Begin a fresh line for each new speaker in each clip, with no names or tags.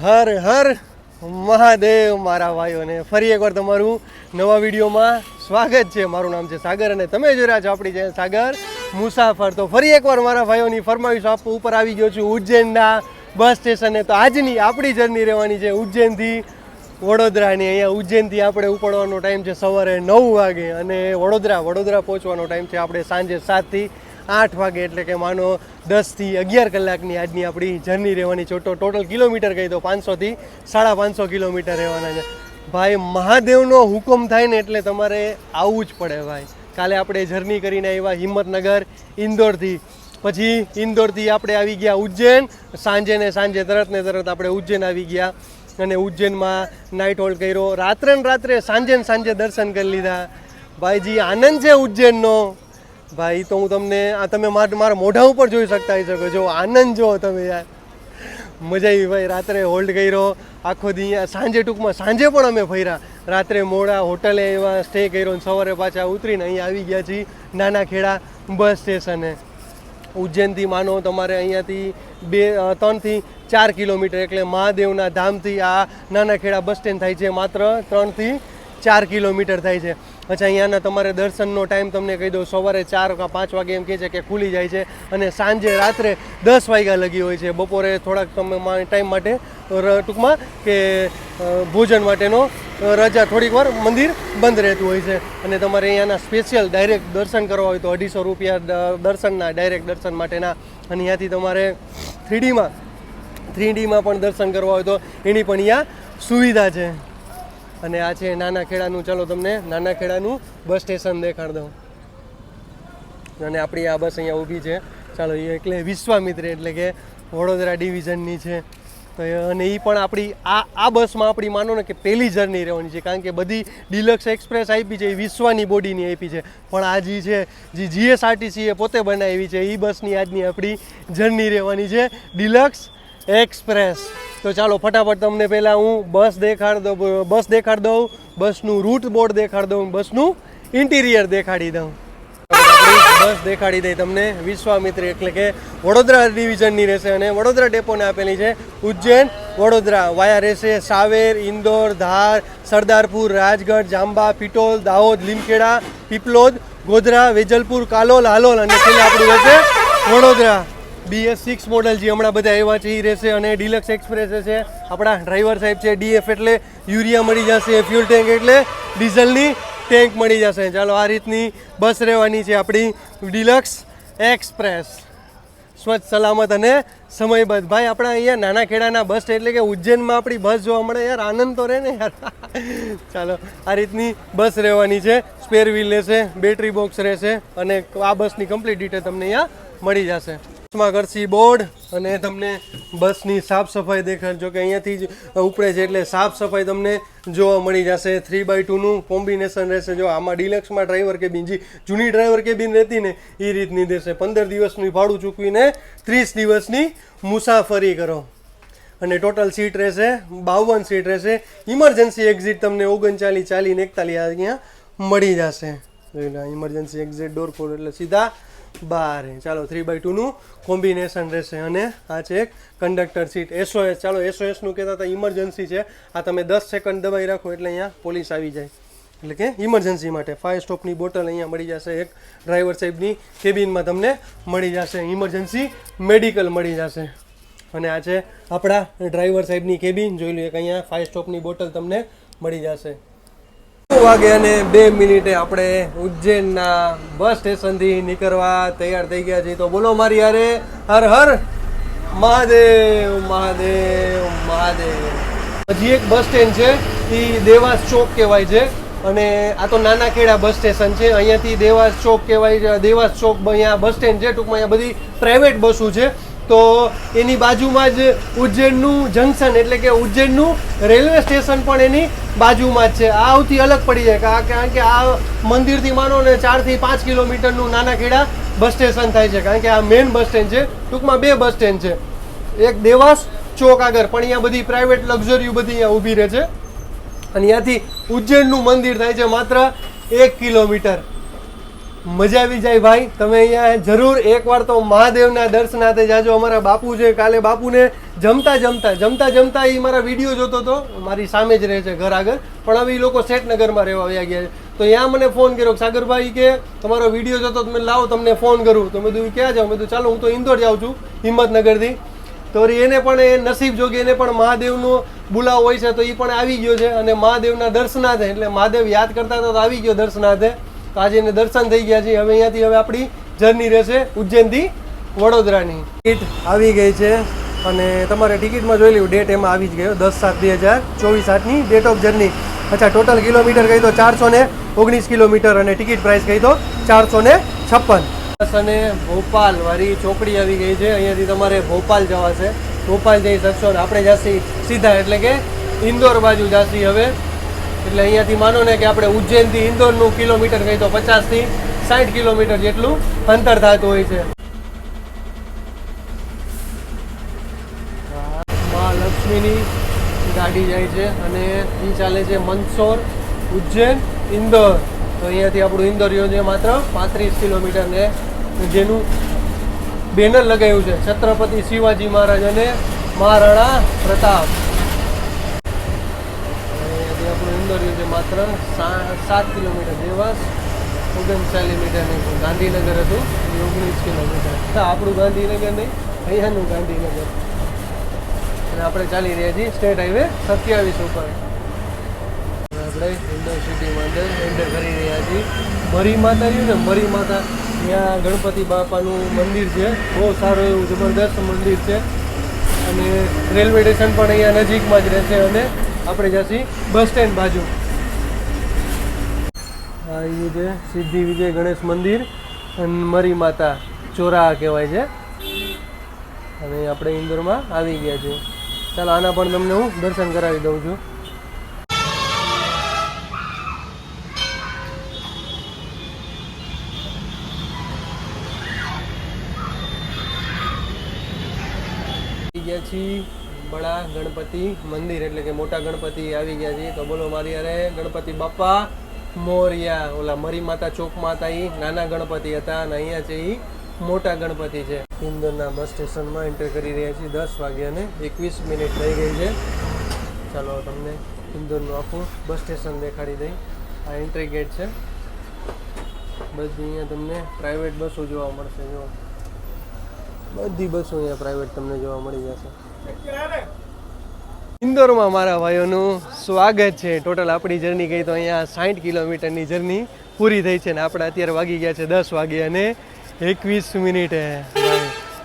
હર હર મહાદેવ મારા ભાઈઓને ફરી એકવાર તમારું નવા વિડીયોમાં સ્વાગત છે. મારું નામ છે સાગર અને તમે જોઈ રહ્યા છો આપણી ચેનલ સાગર મુસાફર. તો ફરી એકવાર મારા ભાઈઓની ફરમાઈશ ઉપર આવી ગયો છું ઉજ્જૈનના બસ સ્ટેશને. તો આજની આપણી જર્ની રહેવાની છે ઉજ્જૈનથી વડોદરાની. અહીંયા ઉજ્જૈનથી આપણે ઉપડવાનો ટાઈમ છે સવારે 9 વાગે અને વડોદરા પહોંચવાનો ટાઈમ છે આપણે સાંજે 7 થી 8 વાગે. એટલે કે માનો 10 થી 11 કલાકની આજની આપણી જર્ની રહેવાની છે. ટોટલ કિલોમીટર કહી દો 500 થી 550 કિલોમીટર રહેવાના છે. ભાઈ મહાદેવનો હુકમ થાય ને એટલે તમારે આવવું જ પડે ભાઈ. કાલે આપણે જર્ની કરીને આવ્યા હિંમતનગર ઇન્દોરથી, પછી ઇન્દોરથી આપણે આવી ગયા ઉજ્જૈન. સાંજે તરત આપણે ઉજ્જૈન આવી ગયા અને ઉજ્જૈનમાં નાઇટ હોલ્ડ કર્યો. રાત્રે સાંજે દર્શન કરી લીધા. ભાઈજી આનંદ છે ઉજ્જૈનનો. ભાઈ તો હું તમને તમે મારા મોઢા ઉપર જોઈ શકતા હોય શકો. જો આનંદ જો તમે યાર, મજા આવી ભાઈ. રાત્રે હોલ્ડ કર્યો આખો દી. સાંજે પણ અમે ફર્યા. રાત્રે મોડા હોટલે એવા સ્ટે કર્યો અને સવારે પાછા ઉતરીને અહીંયા આવી ગયા છીએ નાના ખેડા બસ સ્ટેશને. ઉજ્જૈનથી માનો તમારે અહીંયાથી 3 થી 4 કિલોમીટર, એટલે મહાદેવના ધામથી આ નાના ખેડા બસ સ્ટેન્ડ થાય છે માત્ર 3 થી 4 કિલોમીટર થાય છે. અચ્છા, અહીંયાના તમારે દર્શનનો ટાઈમ તમને કહી દઉં. સવારે 4 કે 5 વાગે એમ કહે છે કે ખુલી જાય છે અને સાંજે રાત્રે 10 વાગ્યા લગી હોય છે. બપોરે થોડાક તમે ટાઈમ માટે ટૂંકમાં કે ભોજન માટેનો રજા થોડીક વાર મંદિર બંધ રહેતું હોય છે. અને તમારે અહીંયાના સ્પેશિયલ ડાયરેક્ટ દર્શન કરવા હોય તો 250 રૂપિયા દર્શનના, ડાયરેક્ટ દર્શન માટેના. અને અહીંયાથી તમારે 3Dમાં પણ દર્શન કરવા હોય તો એની પણ અહીંયા સુવિધા છે. અને આ છે નાના ખેડાનું. ચલો તમને નાના ખેડાનું બસ સ્ટેશન દેખાડ દઉં. અને આપણી આ બસ અહીંયા ઊભી છે. ચાલો, એ એટલે વિશ્વામિત્ર એટલે કે વડોદરા ડિવિઝનની છે. તો અને એ પણ આપણી આ બસમાં આપણી માનો ને કે પહેલી જર્ની રહેવાની છે, કારણ કે બધી ડિલક્સ એક્સપ્રેસ આપી છે એ વિશ્વાની બોડીની આપી છે. પણ આ જે છે જે GSRTC એ પોતે બનાવી છે એ બસની આજની આપણી જર્ની રહેવાની છે ડિલક્સ એક્સપ્રેસ. તો ચાલો ફટાફટ તમને પહેલાં હું બસ દેખાડ દઉં, બસનું રૂટ બોર્ડ દેખાડ દઉં, બસનું ઇન્ટિરિયર દેખાડી દઉં. બસ દેખાડી દઈ તમને. વિશ્વામિત્ર એટલે કે વડોદરા ડિવિઝનની રહેશે અને વડોદરા ડેપોને આપેલી છે ઉજ્જૈન વડોદરા. વાયા રહેશે સાવેર, ઇન્દોર, ધાર, સરદારપુર, રાજગઢ, જાંબા, પીટોલ, દાહોદ, લીમખેડા, પીપલોદ, ગોધરા, વેજલપુર, કાલોલ, હાલોલ અને છેલ્લે આપણું રહેશે વડોદરા. BS6 મોડલ જે હમણાં બધા એવા છે એ રહેશે. અને ડિલક્સ એક્સપ્રેસ છે. આપણા ડ્રાઈવર સાહેબ છે. DF એટલે યુરિયા મળી જશે, ફ્યુલ ટેન્ક એટલે ડીઝલની ટેન્ક મળી જશે. ચાલો, આ રીતની બસ રહેવાની છે આપણી ડિલક્સ એક્સપ્રેસ. સ્વચ્છ, સલામત અને સમયબદ્ધ. ભાઈ આપણા અહીંયા નાના ખેડાના બસ એટલે કે ઉજ્જૈનમાં આપણી બસ જોવા મળે યાર, આનંદ તો રહે ને યાર. ચાલો, આ રીતની બસ રહેવાની છે. સ્પેર વ્હીલ રહેશે, બેટરી બોક્સ રહેશે અને આ બસની કમ્પ્લીટ ડિટેલ તમને અહીંયા મળી જશે. બસમાં કરશી બોર્ડ અને તમને બસની સાફ સફાઈ દેખાડજો કે અહીંયાથી જ ઉપડે છે એટલે સાફ સફાઈ તમને જોવા મળી જશે. 3x2નું કોમ્બિનેશન રહેશે. જો આમાં ડિલક્સમાં ડ્રાઈવર કેબિન, જે જૂની ડ્રાઈવર કેબિન રહેતી ને એ રીતની દેશે. 15 દિવસનું ભાડું ચૂકવીને 30 દિવસની મુસાફરી કરો. અને ટોટલ સીટ રહેશે 52 સીટ રહેશે. ઇમરજન્સી એક્ઝિટ તમને 39, 40 ને 41 અહીંયા મળી જશે. ઇમરજન્સી એક્ઝિટ ડોર ખોલ એટલે સીધા બહાર. ચાલો, 3x2નું કોમ્બિનેશન રહેશે. અને આ છે એક કંડક્ટર સીટ. SOS. ચાલો, SOSનું કહેતા હતા ઇમરજન્સી છે. આ તમે 10 સેકન્ડ દબાઈ રાખો એટલે અહીંયા પોલીસ આવી જાય, એટલે કે ઇમરજન્સી માટે. ફાયર સ્ટોપની બોટલ અહીંયા મળી જશે. એક ડ્રાઈવર સાહેબની કેબિનમાં તમને મળી જશે. ઇમરજન્સી મેડિકલ મળી જશે. અને આ છે આપણા ડ્રાઈવર સાહેબની કેબિન. જોઈ લો, એક અહીંયા ફાયર સ્ટોપની બોટલ તમને મળી જશે. 9 વાગે અને 2 મિનિટે આપણે ઉજ્જૈનના બસ સ્ટેશનથી નીકળવા તૈયાર થઈ ગયા છીએ. તો બોલો મારી યારે હર હર મહાદેવ મહાદેવ મહાદેવ. હજી એક બસ સ્ટેન્ડ છે એ દેવાસ ચોક કહેવાય છે. અને આ તો નાના ખેડા બસ સ્ટેશન છે. અહીંયાથી દેવાસ ચોક કહેવાય. દેવાસ ચોક અહીંયા બસ સ્ટેન્ડ છે. ટૂંકમાં અહીંયા બધી પ્રાઇવેટ બસો છે. તો એની બાજુમાં જ ઉજ્જૈનનું જંકશન એટલે કે ઉજ્જૈનનું રેલવે સ્ટેશન પણ એની બાજુમાં જ છે. આ સૌથી અલગ પડી જાય, કારણ કે આ મંદિરથી માનો ને 4 થી 5 કિલોમીટરનું નાના ખેડા બસ સ્ટેશન થાય છે. કારણ કે આ મેઇન બસ સ્ટેન્ડ છે. ટૂંકમાં 2 બસ સ્ટેન્ડ છે, એક દેવાસ ચોક આગળ, પણ અહીંયા બધી પ્રાઇવેટ લક્ઝરીઓ બધી અહીંયા ઊભી રહે છે. અને અહીંયાથી ઉજ્જૈનનું મંદિર થાય છે માત્ર 1 કિલોમીટર. મજા આવી જાય ભાઈ. તમે અહીંયા જરૂર એકવાર તો મહાદેવના દર્શનાર્થે જાજો. અમારા બાપુ છે, કાલે બાપુને જમતા એ મારા વિડીયો જોતો હતો, મારી સામે જ રહે છે ઘર આગળ, પણ હવે એ લોકો શેઠનગરમાં રહેવા આવ્યા ગયા છે. તો ત્યાં મને ફોન કર્યો સાગરભાઈ કે તમારો વિડીયો જોતો તમે લાવો તમને ફોન કરું. તો મેં કીધું ક્યાં જાઉં? મેં કીધું ચાલો હું તો ઇન્દોર જાઉં છું હિંમતનગરથી. તો એને પણ એ નસીબ જોગી એને પણ મહાદેવનો બોલાવો હોય છે, તો એ પણ આવી ગયો છે અને મહાદેવના દર્શનાર્થે, એટલે મહાદેવ યાદ કરતા હતા તો આવી ગયો દર્શનાર્થે. તો આજે એને દર્શન થઈ ગયા છે. હવે અહીંયાથી હવે આપણી જર્ની રહેશે ઉજ્જૈનથી વડોદરાની. ટિકિટ આવી ગઈ છે અને તમારે ટિકિટમાં જોઈ લેવું ડેટ એમાં આવી જ ગયો 10/7/2024 ડેટ ઓફ જર્ની. અચ્છા, ટોટલ કિલોમીટર કહી તો 419 કિલોમીટર અને ટિકિટ પ્રાઇસ કહી તો 456. અને ભોપાલ વાળી ચોકડી આવી ગઈ છે. અહીંયાથી તમારે ભોપાલ જવાશે, ભોપાલ જઈ શકશો. આપણે જાસી સીધા એટલે કે ઇન્દોર બાજુ જાસી હવે. એટલે અહીંયાથી માનો ને કે આપણે ઉજ્જૈનથી ઇન્દોરનું કિલોમીટર કહી તો 50 થી 60 કિલોમીટર જેટલું અંતર થતું હોય છે. મહાલક્ષ્મીની ગાડી જાય છે અને એ ચાલે છે મંદસોર, ઉજ્જૈન, ઇન્દોર. તો અહીંયાથી આપણું ઇન્દોર યોજે માત્ર 35 કિલોમીટર ને જેનું બેનર લગાવ્યું છે છત્રપતિ શિવાજી મહારાજ અને મહારાણા પ્રતાપ. અહીંયાથી આપણું ઇન્દોર યોજે માત્ર 7 કિલોમીટર. દેવાસ 39 મીટરનું ગાંધીનગર હતું 19 કિલોમીટર. આપણું ગાંધીનગર નહીં, અહીંયાનું ગાંધીનગર. અને આપણે ચાલી રહ્યા છીએ સ્ટેટ હાઈવે 27 ઉપર. આપણે ઇન્દોર સિટીમાં એન્ટર કરી રહ્યા છીએ. મરી માતા રહ્યું ને, મરી માતા, ત્યાં ગણપતિ બાપાનું મંદિર છે, બહુ સારું એવું જબરદસ્ત મંદિર છે. અને રેલવે સ્ટેશન પણ અહીંયા નજીકમાં જ રહેશે. અને આપણે જઈશું બસ સ્ટેન્ડ બાજુ. આ એ છે સિદ્ધિ વિજય ગણેશ મંદિર અને મરી માતા ચોરા કહેવાય છે. અને આપણે ઇન્દોરમાં આવી ગયા છીએ. ચાલો આના પણ તમને હું દર્શન કરાવી દઉં છું. ગયા છીએ બડા ગણપતિ મંદિર એટલે કે મોટા ગણપતિ આવી ગયા છીએ. તો બોલો મારી અરે ગણપતિ બાપા મોરિયા. ઓલા મરી માતા ચોકમાં હતા એ નાના ગણપતિ હતા અને અહીંયા છે એ મોટા ગણપતિ છે. ઇન્દોરના બસ સ્ટેશનમાં એન્ટર કરી રહ્યા છીએ. 10:21 થઈ ગઈ છે. ચાલો તમને ઇન્દોરનું આખું બસ સ્ટેશન દેખાડી દઈ. આ એન્ટ્રી ગેટ છે. બધી અહીંયા તમને પ્રાઇવેટ બસો જોવા મળશે. જો બધી બસો અહીંયા પ્રાઇવેટ તમને જોવા મળી જશે. ઇન્દોરમાં મારા ભાઈઓનું સ્વાગત છે. ટોટલ આપણી જર્ની ગઈ તો અહીંયા 60 કિલોમીટરની જર્ની પૂરી થઈ છે ને આપણે અત્યારે વાગી ગયા છે 10:21.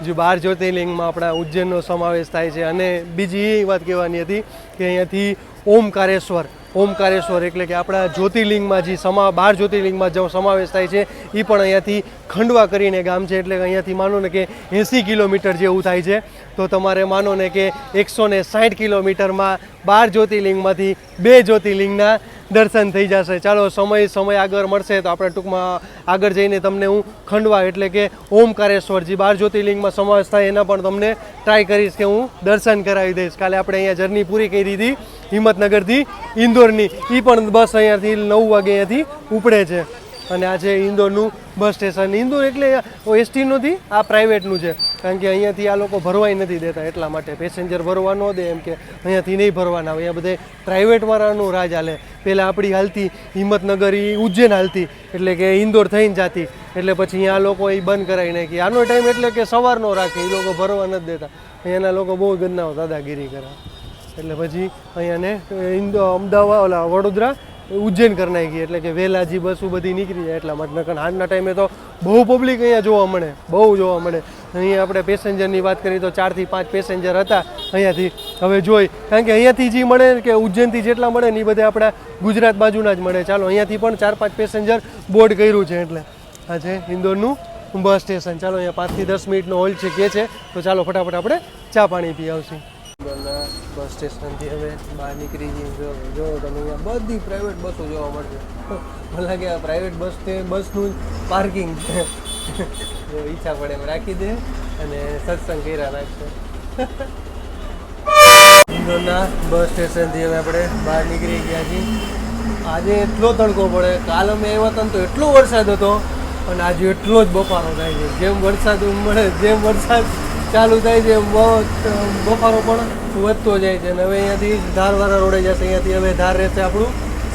જો 12 જ્યોતિર્લિંગમાં આપણા ઉજ્જૈનનો સમાવેશ થાય છે. અને બીજી એ વાત કહેવાની હતી કે અહીંયાથી ઓમકારેશ્વર એટલે કે આપણા જ્યોતિર્લિંગમાં જે 12 જ્યોતિર્લિંગમાં જો સમાવેશ થાય છે એ પણ અહીંયાથી ખંડવા કરીને ગામ છે. એટલે અહીંયાથી માનો ને કે 80 કિલોમીટર જેવું થાય છે. તો તમારે માનો ને કે 160 કિલોમીટરમાં 12 જ્યોતિર્લિંગમાંથી 2 જ્યોતિર્લિંગના દર્શન થઈ જશે. ચાલો સમય આગળ મળશે તો આપણે ટૂંકમાં આગળ જઈને તમને હું ખંડવા એટલે કે ઓમકારેશ્વર જે 12 જ્યોતિર્લિંગમાં સમાવેશ થાય એના પણ તમને ટ્રાય કરીશ કે હું દર્શન કરાવી દઈશ. કાલે આપણે અહીંયા જર્ની પૂરી કરી હતી હિંમતનગરથી ઇન્દોરની. એ પણ બસ અહીંયાથી 9 વાગે અહીંયાથી ઉપડે છે. અને આ છે ઇન્દોરનું બસ સ્ટેશન. ઇન્દોર એટલે એસટી નથી, આ પ્રાઇવેટનું છે. કારણ કે અહીંયાથી આ લોકો ભરવાય નથી દેતા, એટલા માટે પેસેન્જર ભરવા ન દે એમ કે અહીંયાથી નહીં ભરવાના. અહીંયા બધે પ્રાઇવેટવાળાનું રાજ હાલે. પહેલાં આપણી હાલતી હિંમતનગર એ ઉજ્જૈન હાલતી એટલે કે ઇન્દોર થઈને જતી. એટલે પછી અહીંયા લોકો એ બંધ કરાવી નાખી. આનો ટાઈમ એટલે કે સવારનો રાખે, એ લોકો ભરવા નથી દેતા. અહીંયાના લોકો બહુ ગંદા દાદાગીરી કરે. એટલે પછી અહીંયાને અમદાવાદ વડોદરા ઉજ્જૈન કરી નાખી. એટલે કે વહેલા જે બસો બધી નીકળી જાય એટલા માટે. નકર આજના ટાઈમે તો બહુ પબ્લિક અહીંયા જોવા મળે, બહુ જોવા મળે. અહીંયા આપણે પેસેન્જરની વાત કરીએ તો 4 થી 5 પેસેન્જર હતા અહીંયાથી. હવે જોઈ કારણ કે અહીંયાથી જે મળે કે ઉજ્જૈનથી જેટલા મળે ને એ બધા આપણા ગુજરાત બાજુના જ મળે. ચાલો અહીંયાથી પણ 4-5 પેસેન્જર બોર્ડ કર્યું છે. એટલે આ છે ઇન્દોરનું બસ સ્ટેશન. ચાલો અહીંયા 5 થી 10 મિનિટનો હોલ્ડ છે કે છે. તો ચાલો ફટાફટ આપણે ચા પાણી પી આવશું. બસ સ્ટેશનથી હવે બહાર નીકળી જઈએ. જો તમે અહીંયા બધી પ્રાઇવેટ બસો જોવા મળશે. મને લાગે આ પ્રાઇવેટ બસનું પાર્કિંગ છે. જો ઈચ્છા પડે એમ રાખી દે અને સત્સંગ કર્યા રાખશે. ઇન્દોરના બસ સ્ટેશનથી હવે આપણે બહાર નીકળી ગયા છીએ. આજે એટલો તડકો પડે. કાલ અમે આવ્યા હતા તો એટલો વરસાદ હતો અને આજે એટલો જ બફારો થાય છે. જેમ વરસાદ ચાલુ થાય છે એમ બફારો પણ વધતો જાય છે. અને હવે અહીંયાથી ધારવાળા રોડે જશે. અહીંયાથી હવે ધાર રહેશે આપણું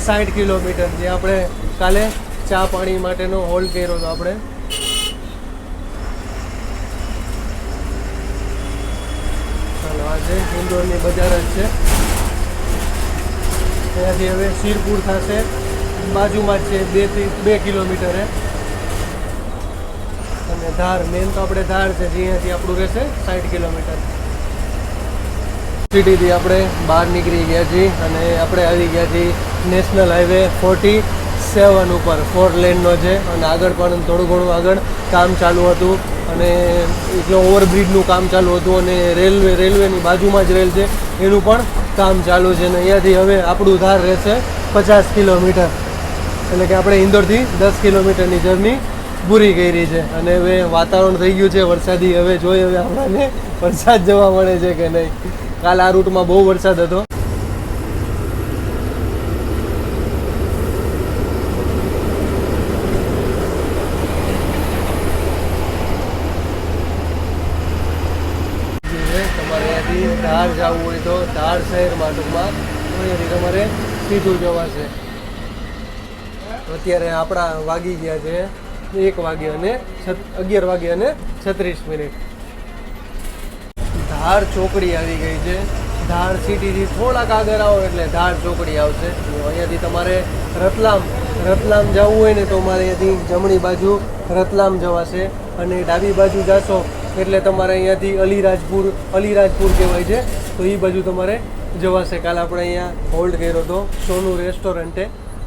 60 કિલોમીટર, જે આપણે કાલે ચા પાણી માટેનો હોલ્ડ કર્યો હતો આપણે. ચાલો, આ છે ઇન્દોરની બજાર જ છે. અહીંયાથી હવે શિરપુર થશે, બાજુમાં જ છે, 2 કિલોમીટરે. અને ધાર, મેન તો આપણે ધાર છે, જે અહીંયાથી આપણું રહેશે 60 કિલોમીટર. સિટીથી આપણે બહાર નીકળી ગયા છીએ અને આપણે આવી ગયા છીએ નેશનલ હાઈવે 47 ઉપર. 4 લેનનો છે અને આગળ પણ થોડું ઘણું આગળ કામ ચાલુ હતું અને એટલે ઓવરબ્રિજનું કામ ચાલુ હતું અને રેલવેની બાજુમાં જ રેલ છે એનું પણ કામ ચાલુ છે. અને અહીંયાથી હવે આપણું ધાર રહેશે 50 કિલોમીટર, એટલે કે આપણે ઇન્દોરથી 10 કિલોમીટરની જર્ની પૂરી કરી છે. અને હવે વાતાવરણ થઈ ગયું છે વરસાદી. હવે જોઈએ હવે આપણને વરસાદ જોવા મળે છે કે નહીં. કાલ આ રૂટમાં બહુ વરસાદ હતો. તમારે અહીંયાથી ધાર જવું હોય તો ધાર શહેરમાં ટૂંકમાં અહીંયાથી તમારે સીધું જવાશે. અત્યારે આપણા વાગી ગયા છે 11 વાગે અને 36 મિનિટ. ધાર ચોકડી આવી ગઈ છે. ધાર સિટીથી થોડાક આગળ આવો એટલે ધાર ચોકડી આવશે. અહીંયાથી તમારે રતલામ જવું હોય ને તો મારે અહીંયાથી જમણી બાજુ રતલામ જવાશે અને ડાબી બાજુ જશો એટલે તમારે અહીંયાથી અલીરાજપુર કહેવાય છે, તો એ બાજુ તમારે જવાશે. કાલે આપણે અહીંયા હોલ્ડ કર્યો હતો સોનું રેસ્ટોરન્ટે.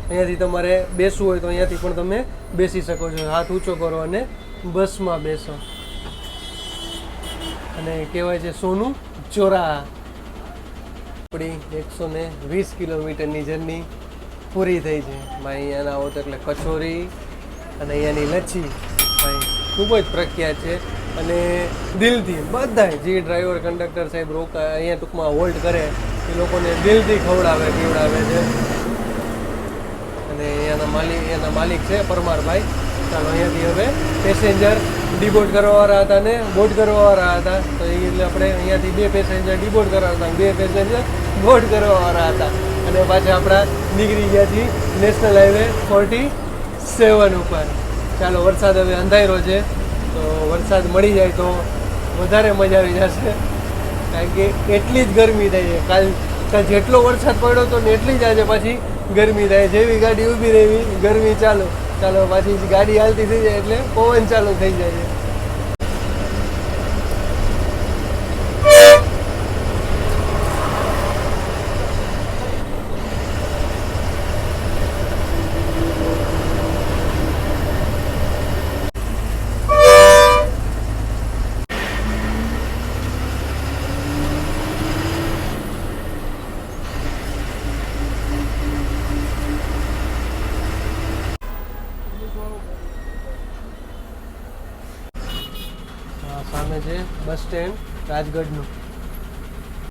અહીંયાથી તમારે બેસવું હોય તો અહીંયાથી પણ તમે બેસી શકો છો. હાથ ઊંચો કરો અને બસમાં બેસો. અને કહેવાય છે સોનું ચોરા. આપણી 120 કિલોમીટરની જર્ની પૂરી થઈ છે. ભાઈ અહીંયાના આવો તો એટલે કચોરી અને અહીંયાની લચ્છી ભાઈ ખૂબ જ પ્રખ્યાત છે. અને દિલથી બધાય જે ડ્રાઈવર કંડક્ટર સાહેબ અહીંયા ટૂંકમાં હોલ્ડ કરે એ લોકોને દિલથી પીવડાવે છે. અને એના માલિક છે પરમારભાઈ. ચાલો, અહીંયાથી હવે પેસેન્જર ડિબોર્ડ કરવાવાળા હતા ને બોર્ડ કરવાવાળા હતા, તો એટલે આપણે અહીંયાથી 2 પેસેન્જર ડિબોર્ડ કરવાના હતા, 2 પેસેન્જર બોર્ડ કરવાવાળા હતા. અને પાછા આપણા નીકળી ગયા છીએ નેશનલ હાઈવે 47 ઉપર. ચાલો, વરસાદ હવે અંધારો છે, તો વરસાદ મળી જાય તો વધારે મજા આવી જશે, કારણ કે એટલી જ ગરમી થાય છે. કાલ જેટલો વરસાદ પડ્યો હતો ને એટલી જ આજે પાછી ગરમી થાય. જેવી ગાડી ઊભી રહેવી ગરમી ચાલો પાછી ગાડી હાલતી થઈ જાય એટલે પવન ચાલુ થઈ જાય છે. સામે છે બસ સ્ટેન્ડ રાજગઢનું.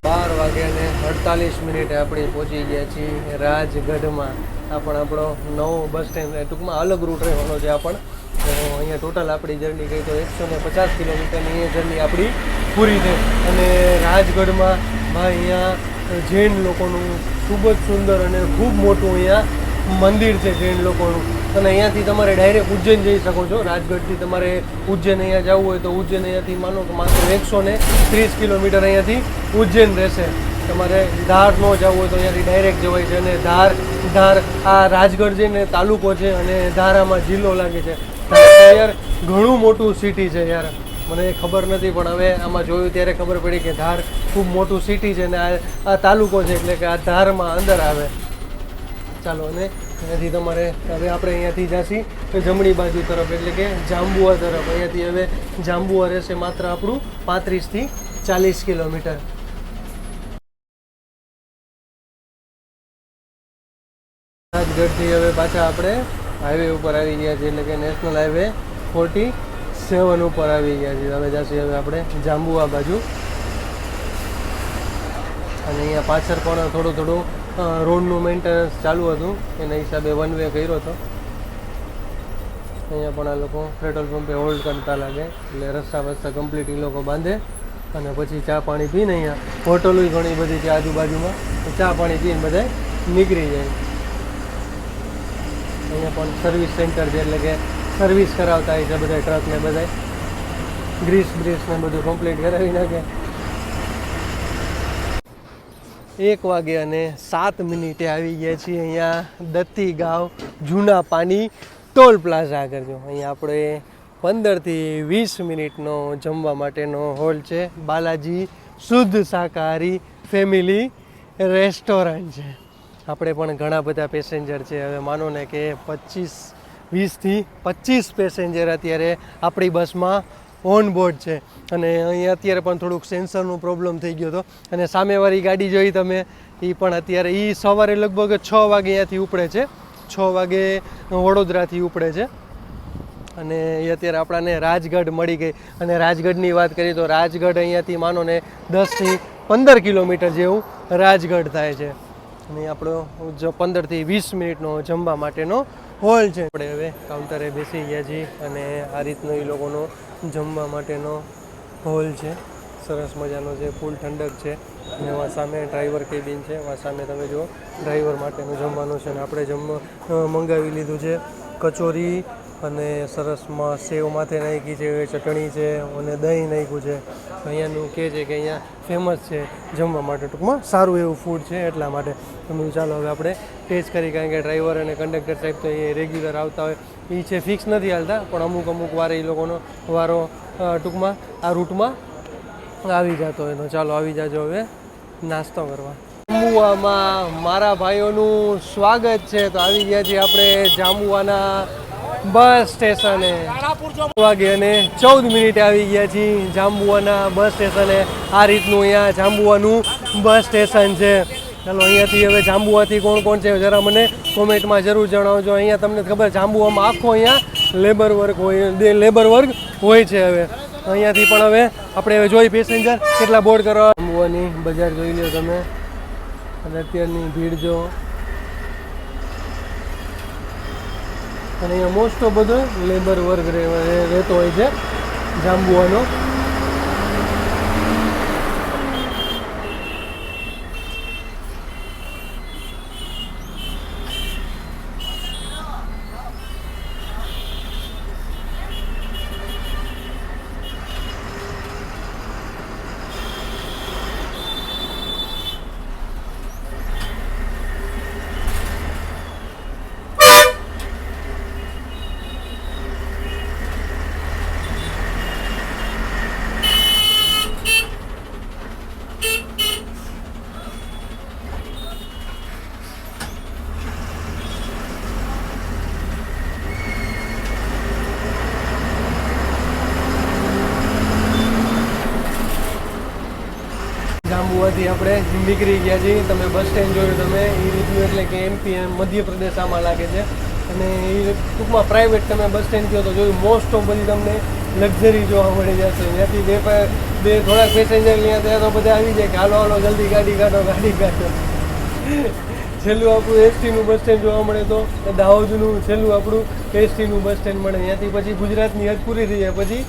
12 વાગે અને 48 મિનિટે આપણે પહોંચી ગયા છીએ રાજગઢમાં. આ પણ આપણો નવો બસ સ્ટેન્ડ, ટૂંકમાં અલગ રૂટ રહેવાનો છે. આ પણ તો અહીંયા ટોટલ આપણી જર્ની કહી તો 150 કિલોમીટરની એ જર્ની આપણી પૂરી થઈ. અને રાજગઢમાં ભાઈ અહીંયા જૈન લોકોનું ખૂબ જ સુંદર અને ખૂબ મોટું અહીંયા મંદિર છે જૈન લોકોનું. અને અહીંયાથી તમારે ડાયરેક્ટ ઉજ્જૈન જઈ શકો છો. રાજગઢથી તમારે ઉજ્જૈન અહીંયા જવું હોય તો ઉજ્જૈન અહીંયાથી માનો કે માત્ર 130 કિલોમીટર અહીંયાથી ઉજ્જૈન રહેશે. તમારે ધાર ન જવું હોય તો અહીંયાથી ડાયરેક્ટ જવાય છે. અને ધાર આ રાજગઢ છે ને તાલુકો છે અને ધારામાં જિલ્લો લાગે છે. યાર ઘણું મોટું સિટી છે યાર, મને ખબર નથી પણ હવે આમાં જોયું ત્યારે ખબર પડી કે ધાર ખૂબ મોટું સિટી છે ને આ તાલુકો છે, એટલે કે આ ધારમાં અંદર આવે. ચાલો, અને અહીંયાથી તમારે હવે આપણે અહીંયાથી જાસી જમણી બાજુ તરફ, એટલે કે જાંબુઆ તરફ. અહીંયાથી હવે જાંબુઆ રહેશે માત્ર આપણું 35 થી 40 કિલોમીટર. રાજગઢથી હવે પાછા આપણે હાઈવે ઉપર આવી ગયા છીએ, એટલે કે નેશનલ હાઈવે 47 ઉપર આવી ગયા છીએ. હવે જાસી હવે આપણે જાંબુઆ બાજુ. અને અહીંયા પાછળ પણ થોડું રોડનું મેન્ટેનન્સ ચાલુ હતું, એના હિસાબે વન વે કર્યો હતો. અહીંયા પણ આ લોકો પેટ્રોલ પંપે હોલ્ડ કરતા લાગે, એટલે રસ્તા વસ્તા કમ્પ્લીટ એ લોકો બાંધે અને પછી ચા પાણી પીને અહીંયા હોટલો ઘણી બધી છે આજુબાજુમાં, તો ચા પાણી પીને બધા નીકળી જાય. અહીંયા પણ સર્વિસ સેન્ટર છે, એટલે કે સર્વિસ કરાવતા હોય છે બધા ટ્રકને બધા, ગ્રીસ ને બધું કમ્પ્લીટ કરાવી નાખે. 1:07 આવી ગયા છીએ અહીંયા દત્તી ગાંવ જૂના પાની ટોલ પ્લાઝા આગળ. જો અહીંયા આપણે 15 થી 20 મિનિટનો જમવા માટેનો હોલ છે. બાલાજી શુદ્ધ શાકાહારી ફેમિલી રેસ્ટોરન્ટ છે. આપણે પણ ઘણા બધા પેસેન્જર છે, હવે માનો ને કે 20 થી 25 પેસેન્જર અત્યારે આપણી બસમાં ઓન બોર્ડ છે. અને અહીંયા અત્યારે પણ થોડુંક સેન્સરનો પ્રોબ્લેમ થઈ ગયો હતો, અને સામેવાળી ગાડી જોઈ તમે, એ પણ અત્યારે સવારે લગભગ 6 વાગે અહીંયાથી ઉપડે છે, 6 વાગે વડોદરાથી ઉપડે છે. અને એ અત્યારે આપણાને રાજગઢ મળી ગઈ. અને રાજગઢની વાત કરીએ તો રાજગઢ અહીંયાથી માનો ને 10 થી 15 કિલોમીટર જેવું રાજગઢ થાય છે. અને આપણો 15 થી 20 મિનિટનો જમવા માટેનો હોલ છે. આપણે હવે કાઉન્ટરે બેસી ગયા છીએ અને આ રીતનો એ લોકોનો જમવા માટેનો હોલ છે. સરસ મજાનો છે, ફૂલ ઠંડક છે. અને એમાં સામે ડ્રાઈવર કેબિન છે, એમાં સામે તમે જો ડ્રાઈવર માટેનું જમવાનું છે. અને આપણે મંગાવી લીધું છે કચોરી, અને સરસમાં સેવ માથે નાખી છે, ચટણી છે અને દહીં નાખ્યું છે. અહીંયાનું કહે છે કે અહીંયા ફેમસ છે જમવા માટે, ટૂંકમાં સારું એવું ફૂડ છે એટલા માટે. તમે ચાલો હવે આપણે ટેસ્ટ કરી, કારણ કે ડ્રાઈવર અને કંડક્ટર સાહેબ તો એ રેગ્યુલર આવતા હોય, એ છે ફિક્સ નથી હાલતા, પણ અમુક વાર એ લોકોનો વારો ટૂંકમાં આ રૂટમાં આવી જતો હોય. તો ચાલો આવી જાજો હવે નાસ્તો કરવા. જાંબુઆમાં મારા ભાઈઓનું સ્વાગત છે. તો આવી ગયા છીએ આપણે જાંબુઆના બસ સ્ટેશને. 1:14 આવી ગયા છીએ જાંબુઆના બસ સ્ટેશને. આ રીતનું અહીંયા જાંબુઆનું બસ સ્ટેશન છે. ચાલો અહીંયાથી હવે જાંબુઆથી કોણ છે જરા મને કોમેન્ટમાં જરૂર જણાવજો. અહીંયા તમને ખબર, જાંબુઆમાં આખો અહીંયા લેબર વર્ગ હોય છે. હવે અહીંયાથી પણ હવે આપણે હવે જોઈ પેસેન્જર કેટલા બોર્ડ કરવા. જાંબુઆની બજાર જોઈ લો તમે, અને અત્યારની ભીડ જો. અને અહીંયા મોસ્ટ ઓફ બધો લેબર વર્ગ રહેતો હોય છે જાંબુઆનો. જાંબુઆથી આપણે નીકળી ગયા છીએ. તમે બસ સ્ટેન્ડ જોયું તમે એ રીતનું, એટલે કે MP મધ્યપ્રદેશ આમાં લાગે છે. અને એ ટૂંકમાં પ્રાઇવેટ તમે બસ સ્ટેન્ડ કહો તો જોયું, મોસ્ટ ઓફ બધી તમને લક્ઝરી જોવા મળી જશે. ત્યાંથી બે થોડાક પેસેન્જર ત્યાં તો બધા આવી જાય કે હાલો જલ્દી ગાડી કાઢો. છેલ્લું આપણું STનું બસ સ્ટેન્ડ જોવા મળે તો દાહોદનું છેલ્લું આપણું STનું બસ સ્ટેન્ડ મળે. ત્યાંથી પછી ગુજરાતની હદ પૂરી થઈ જાય, પછી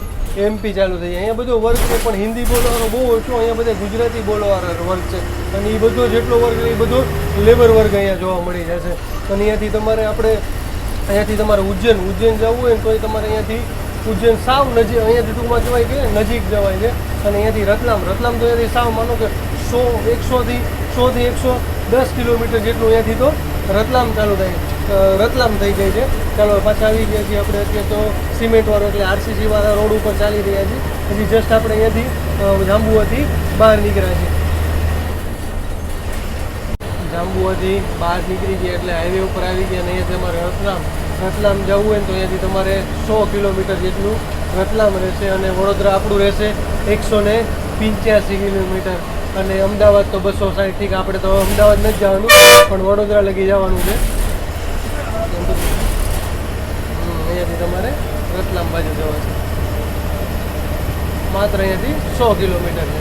MP ચાલુ થઈ જાય. અહીંયા બધો વર્ગ છે, પણ હિન્દી બોલવાનો બહુ ઓછો. અહીંયા બધા ગુજરાતી બોલવાનો વર્ગ છે, અને એ બધો જેટલો વર્ગ એ બધો લેબર વર્ગ અહીંયા જોવા મળી જશે. અને અહીંયાથી તમારે ઉજ્જૈન જવું હોય ને તો તમારે અહીંયાથી ઉજ્જૈન સાવ નજીક, અહીંયાથી ટૂંકમાં કહેવાય કે નજીક જવાય છે. અને અહીંયાથી રતલામ તો અહીંયાથી સાવ માનો કે 100 થી 110 કિલોમીટર જેટલું અહીંયાથી તો રતલામ રતલામ થઈ જાય છે. ચાલો પાછા આવી ગયા છીએ આપણે. અત્યારે તો સિમેન્ટવાળો એટલે RCC વાળા રોડ ઉપર ચાલી રહ્યા છીએ. પછી જસ્ટ આપણે અહીંયાથી જાંબુઆથી બહાર નીકળ્યા છીએ. જાંબુઆથી બહાર નીકળી ગયા એટલે હાઈવે ઉપર આવી ગયા. અને અહીંયાથી તમારે રતલામ જવું હોય ને તો અહીંયાથી તમારે 100 કિલોમીટર જેટલું રતલામ રહેશે. અને વડોદરા આપણું રહેશે 185 કિલોમીટર. અને અમદાવાદ તો 260. ઠીક, આપણે તો અમદાવાદ નથી જવાનું, પણ વડોદરા લગી જવાનું છે. અહીંયાથી તમારે રતલામ બાજુ જવાનું છે, માત્ર અહીંયાથી 100 કિલોમીટર છે.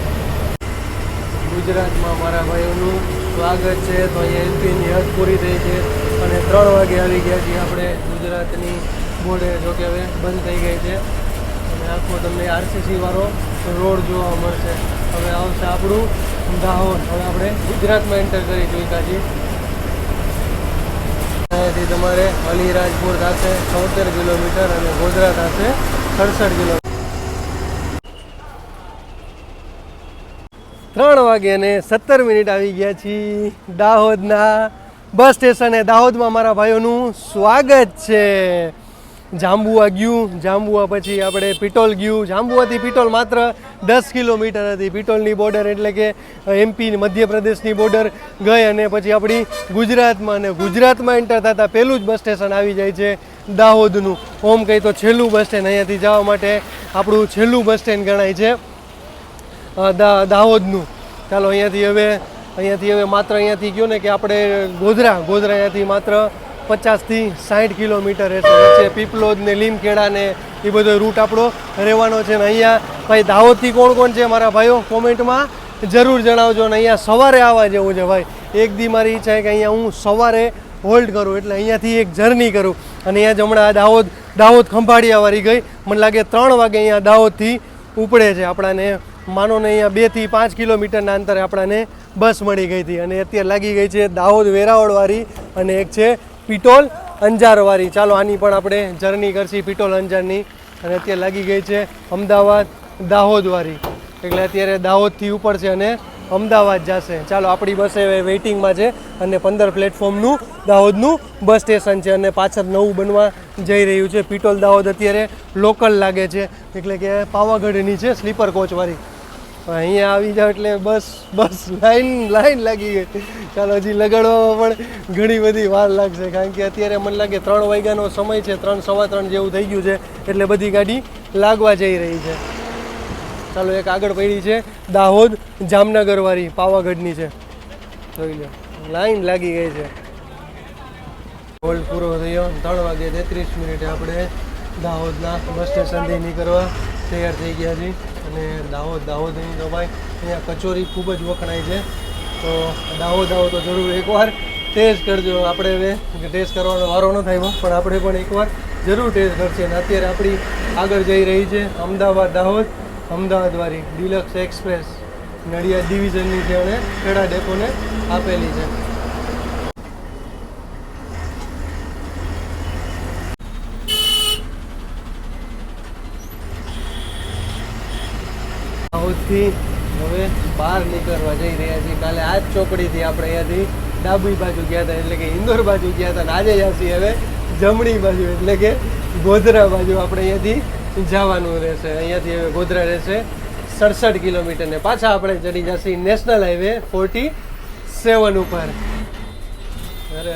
ગુજરાતમાં મારા ભાઈઓનું સ્વાગત છે. તો અહીંયા MPની હદ પૂરી થઈ છે અને 3 વાગે આવી ગયા છીએ આપણે ગુજરાતની બોર્ડે જો કે હવે બંધ થઈ ગઈ છે અને આખો તમને આરસીસી વાળો રોડ જોવા મળશે. હવે આવશે આપણું દાહોદ. હવે આપણે ગુજરાતમાં એન્ટર કરી ચૂક્યા છીએ. અહીંયાથી તમારે અલીરાજપુર થશે 76 કિલોમીટર અને ગોધરા થશે 67 કિલોમીટર. 3:17 આવી ગયા છીએ દાહોદના બસ સ્ટેશને. દાહોદમાં મારા ભાઈઓનું સ્વાગત છે. જાંબુઆ ગયું, જાંબુઆ પછી આપણે પિટોલ ગયું. જાંબુઆથી પિટોલ માત્ર 10 કિલોમીટર હતી. પિટોલની બોર્ડર એટલે કે એમપી મધ્યપ્રદેશની બોર્ડર ગઈ અને પછી આપણી ગુજરાતમાં, અને ગુજરાતમાં એન્ટર થતાં પહેલું જ બસ સ્ટેશન આવી જાય છે દાહોદનું. ઓમ કહી તો છેલ્લું બસ સ્ટેન્ડ, અહીંયાથી જવા માટે આપણું છેલ્લું બસ સ્ટેન્ડ ગણાય છે દાહોદનું. ચાલો અહીંયાથી હવે માત્ર અહીંયાથી ગયો ને કે આપણે ગોધરા અહીંયાથી માત્ર 50 થી 60 કિલોમીટર રહેશે. વચ્ચે પીપલોદ ને લીમખેડા ને એ બધો રૂટ આપણો રહેવાનો છે. ને અહીંયા ભાઈ દાહોદથી કોણ છે મારા ભાઈઓ કોમેન્ટમાં જરૂર જણાવજો. ને અહીંયા સવારે આવવા જેવું છે ભાઈ. એક દી મારી ઈચ્છા છે કે અહીંયા હું સવારે હોલ્ડ કરું એટલે અહીંયાથી એક જર્ની કરું. અને અહીંયા જ હમણાં દાહોદ ખંભાળિયાવાળી ગઈ. મને લાગે 3 વાગે અહીંયા દાહોદથી ઉપડે છે. આપણાને માનો ને અહીંયા 2 થી 5 કિલોમીટરના અંતરે આપણાને બસ મળી ગઈ હતી. અને અત્યારે લાગી ગઈ છે દાહોદ વેરાવળવાળી અને એક છે પિટોલ અંજારવાળી. ચાલો આની પણ આપણે જર્ની કરશી પિટોલ અંજારની. અને અત્યારે લાગી ગઈ છે અમદાવાદ દાહોદવાળી. એટલે અત્યારે દાહોદથી ઉપડશે અને અમદાવાદ જશે. ચાલો આપણી બસ હવે વેઇટિંગમાં છે અને 15 પ્લેટફોર્મનું દાહોદનું બસ સ્ટેશન છે અને પાછળ નવું બનવા જઈ રહ્યું છે. પિટોલ દાહોદ અત્યારે લોકલ લાગે છે એટલે કે પાવાગઢની છે સ્લીપર કોચવાળી. અહીંયા આવી જાવ એટલે બસ લાઈન લાગી ગઈ. ચાલો હજી લગાડવામાં પણ ઘણી બધી વાર લાગશે કારણ કે અત્યારે મને લાગે 3 વાગ્યાનો સમય છે. 3 સવા 3 જેવું થઈ ગયું છે એટલે બધી ગાડી લાગવા જઈ રહી છે. ચાલો એક આગળ પડી છે દાહોદ જામનગરવાળી પાવાગઢની છે. જોઈ લો લાઈન લાગી ગઈ છે. હોલ્ડ પૂરો થયો. 3:33 આપણે દાહોદના બસ સ્ટેશનથી નીકળવા તૈયાર થઈ ગયા છીએ. અને દાહોદની તો ભાઈ અહીંયા કચોરી ખૂબ જ વખણાય છે. તો દાહોદ આવો તો જરૂર એકવાર ટેસ્ટ કરજો. આપણે હવે ટેસ્ટ કરવાનો વારો ન થાય પણ આપણે પણ એકવાર જરૂર ટેસ્ટ કરશે. અને અત્યારે આપણી આગળ જઈ રહી છે દાહોદ અમદાવાદવાળી ડિલક્સ એક્સપ્રેસ. નડિયાદ ડિવિઝનની છે અને ખેડા ડેપોને આપેલી છે. દાહોદથી હવે બહાર નીકળવા જઈ રહ્યા છીએ. કાલે આ જ ચોકડીથી આપણે અહીંયાથી ડાબી બાજુ ગયા હતા એટલે કે ઇન્દોર બાજુ ગયા હતા. આજે જઈએ હવે જમણી બાજુ એટલે કે ગોધરા બાજુ આપણે અહીંયાથી જવાનું રહેશે. અહીંયાથી હવે ગોધરા રહેશે 67 કિલોમીટર ને પાછા આપણે ચડી જશે નેશનલ હાઈવે 47 ઉપર. અરે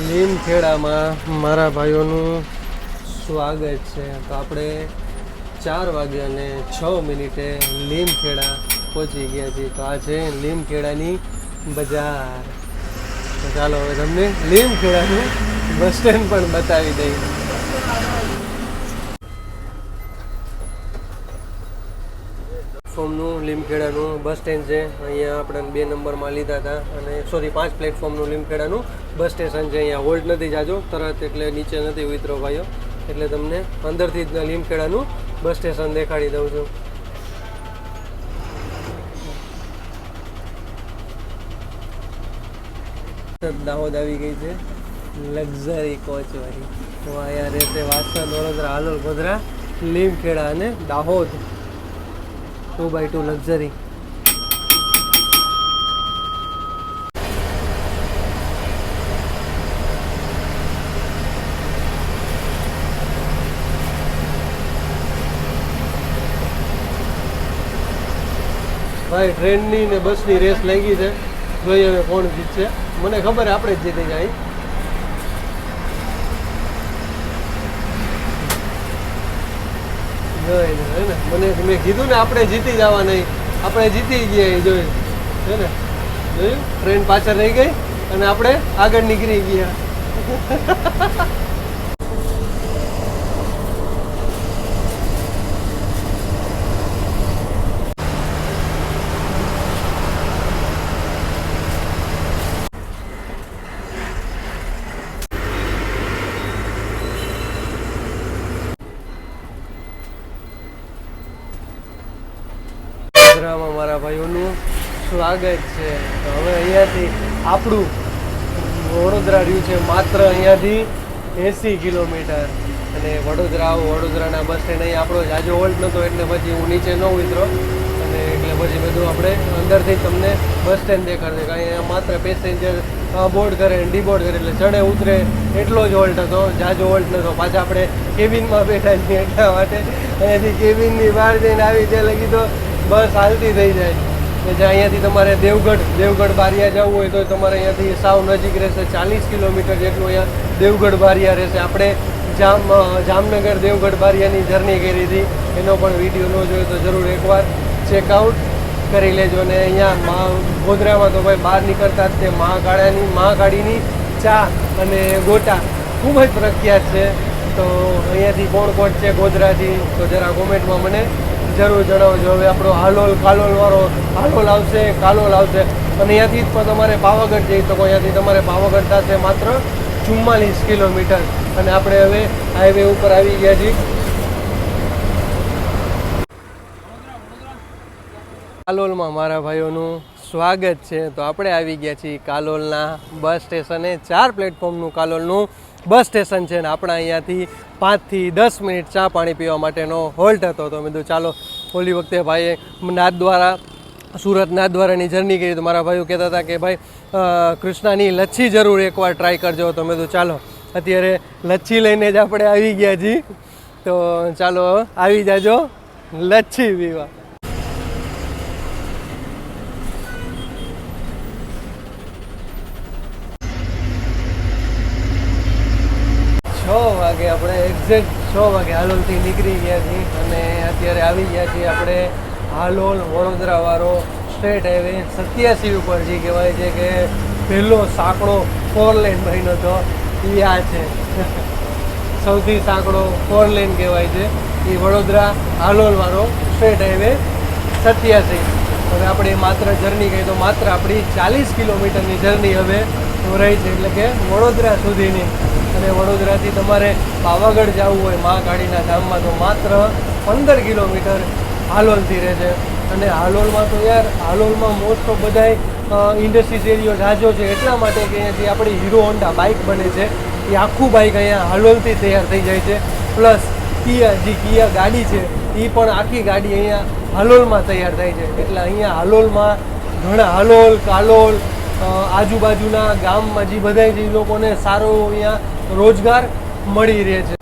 લીમખેડામાં મારા ભાઈઓનું સ્વાગત છે. તો આપણે 4:06 લીમખેડા પહોંચી ગયા છીએ. તો આ છે લીમખેડાની બજાર. તો ચાલો હવે તમને લીમખેડાનું બસ સ્ટેન્ડ પણ બતાવી દઈએ. પ્લેટફોર્મનું લીમખેડાનું બસ સ્ટેન્ડ છે. અહીંયા આપણે 2 નંબરમાં લીધા હતા અને 5 પ્લેટફોર્મનું લીમખેડાનું બસ સ્ટેશન છે. અહીંયા હોલ્ડ નથી જાજો તરત એટલે નીચે નથી ઉતરો ભાઈઓ. એટલે તમને અંદરથી જ લીમખેડાનું બસ સ્ટેશન દેખાડી દઉં છું. દાહોદ આવી ગઈ છે લક્ઝરી કોચવાળી. તો અહીંયા રહેશે વાસણ, વડોદરા, હાલોલ, ગોધરા, લીમખેડા અને દાહોદ 2x2 લક્ઝરી. ભાઈ ટ્રેનની ને બસની રેસ લાગી છે. જોઈએ હવે કોણ જીતશે. મને ખબર આપણે જ જીતી જાય. જોઈ લો હે ને, મેં કીધું ને આપણે જીતી જવા નહીં, આપણે જીતી ગયા એ જોઈ છે ને, જોયું ટ્રેન પાછળ રહી ગઈ અને આપણે આગળ નીકળી ગયા. વડોદરામાં મારા ભાઈઓનું સ્વાગત છે. તો હવે અહીંયાથી આપણું વડોદરા રહ્યું છે માત્ર અહીંયાથી 80 કિલોમીટર. અને વડોદરા આવું, વડોદરાના બસ સ્ટેન્ડ અહીં આપણો જાજો હોલ્ટ નહોતો એટલે પછી હું નીચે ન ઉતરો અને એટલે પછી બધું આપણે અંદરથી તમને બસ સ્ટેન્ડ દેખાડશે. કારણ અહીંયા માત્ર પેસેન્જર બોર્ડ કરે ડીબોર્ડ કરે એટલે ચડે ઉતરે એટલો જ હોલ્ટ હતો, જાજો હોલ્ટ નહોતો. પાછા આપણે કેબિનમાં બેઠા છીએ એટલા માટે અહીંયાથી કેબિનની બહાર જઈને આવી ત્યાં લગી તો બસ હાલતી થઈ જાય. કે જે અહીંયાથી તમારે દેવગઢ બારિયા જવું હોય તો તમારે અહીંયાથી સાવ નજીક રહેશે, 40 કિલોમીટર જેટલું અહીંયા દેવગઢ બારિયા રહેશે. આપણે જામનગર દેવગઢ બારિયાની જર્ની કરી હતી, એનો પણ વિડીયો ન જોયો તો જરૂર એકવાર ચેકઆઉટ કરી લેજો. અને અહીંયા ગોધરામાં તો ભાઈ બહાર નીકળતા જ તે મહાકાળીની ચા અને ગોટા ખૂબ જ પ્રખ્યાત છે. તો અહીંયાથી કોણ કોણ છે ગોધરાથી તો જરા કોમેન્ટમાં મને જરૂર જણાવજો. હવે આપણો કાલોલ આવશે, કાલોલ આવશે અને અહીંયાથી જ તમારે પાવાગઢ જઈ શકો. અહીંયાથી તમારે પાવાગઢ થશે માત્ર 44 કિલોમીટર. અને આપણે હવે હાઈવે ઉપર આવી ગયા છીએ. કાલોલમાં મારા ભાઈઓનું સ્વાગત છે. તો આપણે આવી ગયા છીએ કાલોલના બસ સ્ટેશને. 4 પ્લેટફોર્મનું કાલોલનું બસ સ્ટેશન છે ને આપણા અહીંયાથી 5 થી 10 મિનિટ ચા પાણી પીવા માટેનો હોલ્ટ હતો. તો મેં કીધું ચાલો, ઓલી વખતે ભાઈએ સુરત નાથદ્વારાની જર્ની કરી તો મારા ભાઈઓ કહેતા હતા કે ભાઈ કૃષ્ણાની લચ્છી જરૂર એકવાર ટ્રાય કરજો. તો મેં કીધું ચાલો, અત્યારે લચ્છી લઈને જ આપણે આવી ગયા છીએ. તો ચાલો આવી જાજો લચ્છી પીવા. 6 વાગે આપણે એક્ઝેક્ટ 6 વાગે હાલોલથી નીકળી ગયા છીએ અને અત્યારે આવી ગયા છીએ આપણે હાલોલ વડોદરા વાળો સ્ટેટ હાઈવે 87 ઉપર જે કહેવાય છે કે પહેલો સાંકડો 4 લેન બન્યો હતો એ આ છે. સૌથી સાંકડો 4 લેન કહેવાય છે એ વડોદરા હાલોલ વાળો સ્ટેટ હાઈવે 87. હવે આપણે માત્ર જર્ની કહી તો માત્ર આપણી 40 કિલોમીટરની જર્ની હવે રહી છે, એટલે કે વડોદરા સુધીની. અને વડોદરાથી તમારે પાવાગઢ જવું હોય મહાકાળીના ધામમાં તો માત્ર 15 કિલોમીટર હાલોલથી રહે છે. અને હાલોલમાં તો યાર હાલોલમાં મોસ્ટ ઓફ બધાય ઇન્ડસ્ટ્રીઝ એરિયો જાજો છે એટલા માટે કે અહીંયાથી આપણી હીરો હોન્ડા બાઇક બને છે એ આખું બાઇક અહીંયા હાલોલથી તૈયાર થઈ જાય છે. પ્લસ કિયા ગાડી છે એ પણ આખી ગાડી અહીંયા હાલોલમાં તૈયાર થાય છે. એટલે અહીંયા હાલોલમાં ઘણા હાલોલ કાલોલ આજુબાજુના ગામમાં જે બધા જે લોકોને સારો અહીંયા રોજગાર મળી રહે છે.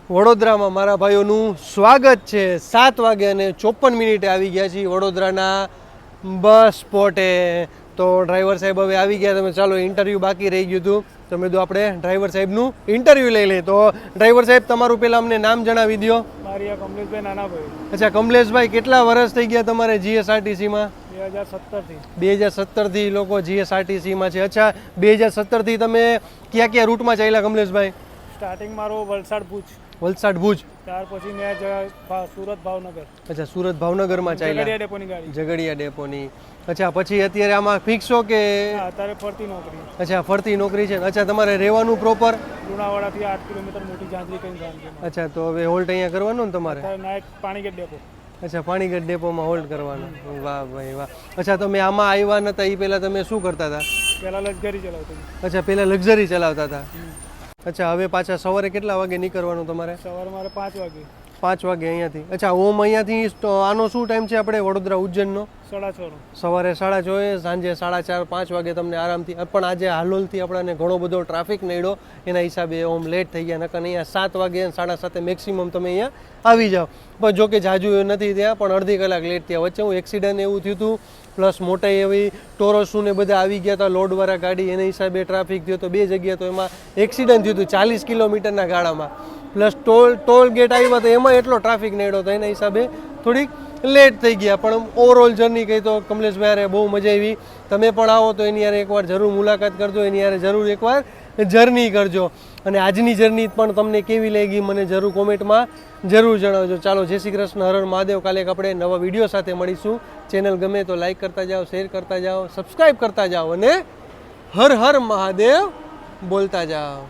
વડોદરામાં મારા ભાઈઓનું સ્વાગત છે. 7 વાગે અને 54 મિનિટે આવી ગયા છીએ વડોદરાના બસ સ્પોટે. તો ડ્રાઈવર સાહેબ હવે આવી ગયા. તમે ચાલો, ઇન્ટરવ્યૂ બાકી રહી ગયું હતું તો મેં કીધું આપણે ડ્રાઈવર સાહેબનું ઇન્ટરવ્યૂ લઈ લઈએ. તો ડ્રાઈવર સાહેબ તમારું પહેલાં અમને નામ જણાવી દો.
કમલેશભાઈ નાનાભાઈ.
અચ્છા કમલેશભાઈ, કેટલા વર્ષ થઈ ગયા તમારે જીએસઆરટીસીમાં? 2017 થી લોકો જીએસઆરટીસીમાં છે. અચ્છા, 2017 થી તમે કયા કયા રૂટમાં ચાલ્યા કમલેશભાઈ?
સ્ટાર્ટિંગ મારો
વલસાડ ભુજ,
ત્યાર પછી મેં સુરત ભાવનગર.
અચ્છા, સુરત ભાવનગરમાં ચાલ્યા, ઝઘડિયા ડેપોની. અચ્છા, પછી અત્યારે આમાં ફિક્સ છો કે
અત્યારે ફરતી નોકરી?
અચ્છા, ફરતી નોકરી છે. અચ્છા, તમારે રહેવાનું પ્રોપર
લુણાવાડાથી 8 કિલોમીટર મોટી જાંજરી કઈ ગામ છે.
અચ્છા, તો હવે હોલ્ટ અહીંયા કરવાનું ને તમારે?
Night Panigate depot.
અચ્છા, પાણીગઢ ડેપોમાં હોલ્ડ કરવાનું. વાહ ભાઈ વાહ. અચ્છા, તમે આમાં આવ્યા નતા એ પહેલા તમે શું કરતા હતા?
પહેલા લક્ઝરી ચલાવતો.
અચ્છા, પહેલા લક્ઝરી ચલાવતા હતા. અચ્છા, હવે પાછા સવારે કેટલા વાગે નીકળવાનું તમારે?
સવારે મારે 5 વાગે.
5 વાગે અહીંયાથી. અચ્છા ઓમ અહીંયાથી આનો શું ટાઈમ છે આપણે વડોદરા ઉજ્જૈનનો?
6:30.
સવારે 6:30, સાંજે 4:30-5 વાગે તમને આરામથી. પણ આજે હાલોલથી આપણને ઘણો બધો ટ્રાફિક નડ્યો એના હિસાબે ઓમ લેટ થઈ ગયા. નકર અહીંયા 7 વાગે 7:30 મેક્સિમમ તમે અહીંયા આવી જાઓ. પણ જો કે જાજુ નથી ત્યાં, પણ અડધી કલાક લેટ થયા. વચ્ચે હું એક્સિડન્ટ એવું થયું હતું, પ્લસ મોટા એવી ટોરસું ને બધા આવી ગયા હતા લોડવાળા ગાડી, એના હિસાબે ટ્રાફિક થયો તો 2 જગ્યાએ તો એમાં એક્સિડન્ટ થયું હતું 40 કિલોમીટરના ગાળામાં. પ્લસ ટોલ ગેટ આવ્યા તો એમાં એટલો ટ્રાફિક નડ્યો હતો, એના હિસાબે થોડીક લેટ થઈ ગયા. પણ ઓવરઓલ જર્ની કહી તો કમલેશભાઈ યારે બહુ મજા આવી. તમે પણ આવો તો એની યારે એકવાર જરૂર મુલાકાત કરજો, એની યારે જરૂર એકવાર જર્ની કરજો. અને આજની જર્ની પણ તમને કેવી લાગી મને જરૂર કોમેન્ટમાં જરૂર જણાવજો. ચાલો, જય શ્રી કૃષ્ણ, હર હર મહાદેવ. કાલે આપણે નવા વિડીયો સાથે મળીશું. ચેનલ ગમે તો લાઈક કરતા જાઓ, શેર કરતા જાઓ, સબસ્ક્રાઈબ કરતા જાઓ અને હર હર મહાદેવ બોલતા જાઓ.